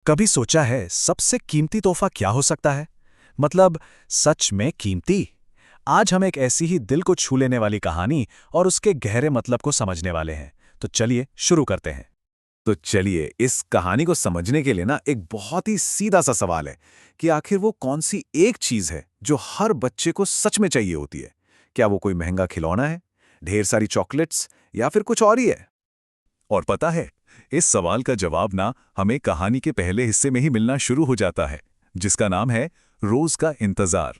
कभी सोचा है सबसे कीमती तोहफा क्या हो सकता है? मतलब सच में कीमती। आज हम एक ऐसी ही दिल को छू लेने वाली कहानी और उसके गहरे मतलब को समझने वाले हैं। तो चलिए शुरू करते हैं। तो चलिए इस कहानी को समझने के लिए ना एक बहुत ही सीधा सा सवाल है कि आखिर वो कौन सी एक चीज है जो हर बच्चे को सच में चाहिए होती है। क्या वो कोई महंगा खिलौना है, ढेर सारी चॉकलेट्स, या फिर कुछ और ही है? और पता है, इस सवाल का जवाब ना हमें कहानी के पहले हिस्से में ही मिलना शुरू हो जाता है, जिसका नाम है रोज का इंतजार।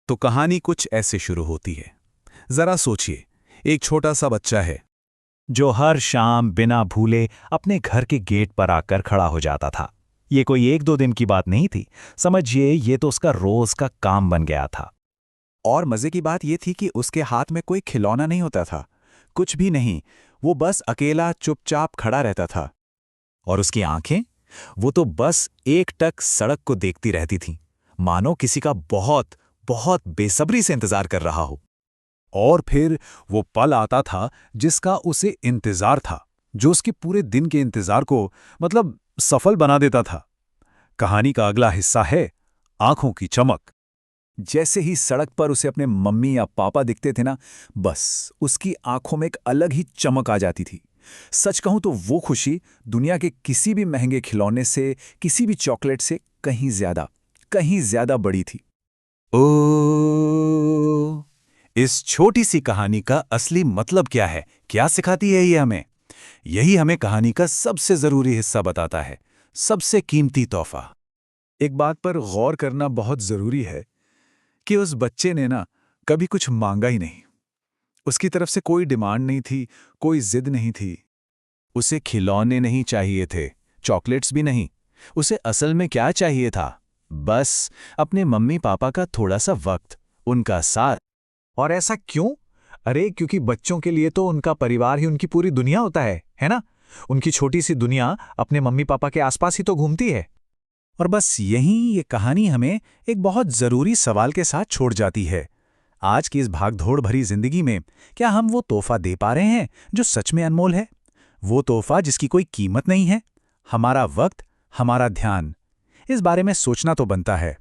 तो कहानी कुछ ऐसे शुरू होती है। जरा सोचिए, एक छोटा सा बच्चा है। जो हर शाम बिना भूले अपने घर के गेट पर आकर खड़ा हो जाता था। ये कोई एक दो दिन की बात नहीं थी। समझिए ये तो उसका रोज का काम बन गया था। और मजे की बात यह थी कि उसके हाथ में कोई खिलौना नहीं होता था, कुछ भी नहीं। वो बस अकेला चुपचाप खड़ा रहता था। और उसकी आंखें, वो तो बस एकटक सड़क को देखती रहती थीं, मानो किसी का बहुत बहुत बेसब्री से इंतजार कर रहा हो। और फिर वो पल आता था जिसका उसे इंतजार था, जो उसके पूरे दिन के इंतजार को सफल बना देता था। कहानी का अगला हिस्सा है आंखों की चमक। जैसे ही सड़क पर उसे अपने मम्मी या पापा दिखते थे ना, बस उसकी आंखों में एक अलग ही चमक आ जाती थी। सच कहूं तो वो खुशी दुनिया के किसी भी महंगे खिलौने से, किसी भी चॉकलेट से कहीं ज्यादा बड़ी थी। ओ, इस छोटी सी कहानी का असली मतलब क्या है, क्या सिखाती है ये हमें? यही हमें कहानी का सबसे जरूरी हिस्सा बताता है, सबसे कीमती तोहफा। एक बात पर गौर करना बहुत जरूरी है कि उस बच्चे ने ना कभी कुछ मांगा ही नहीं। उसकी तरफ से कोई डिमांड नहीं थी, कोई जिद नहीं थी। उसे खिलौने नहीं चाहिए थे, चॉकलेट्स भी नहीं। उसे असल में क्या चाहिए था? बस अपने मम्मी पापा का थोड़ा सा वक्त, उनका साथ। और ऐसा क्यों? अरे क्योंकि बच्चों के लिए तो उनका परिवार ही उनकी पूरी दुनिया होता है ना? उनकी छोटी सी दुनिया अपने मम्मी पापा के आसपास ही तो घूमती है। और बस यहीं ये कहानी हमें एक बहुत जरूरी सवाल के साथ छोड़ जाती है। आज की इस भागदौड़ भरी जिंदगी में क्या हम वो तोहफा दे पा रहे हैं जो सच में अनमोल है? वो तोहफा जिसकी कोई कीमत नहीं है, हमारा वक्त, हमारा ध्यान। इस बारे में सोचना तो बनता है।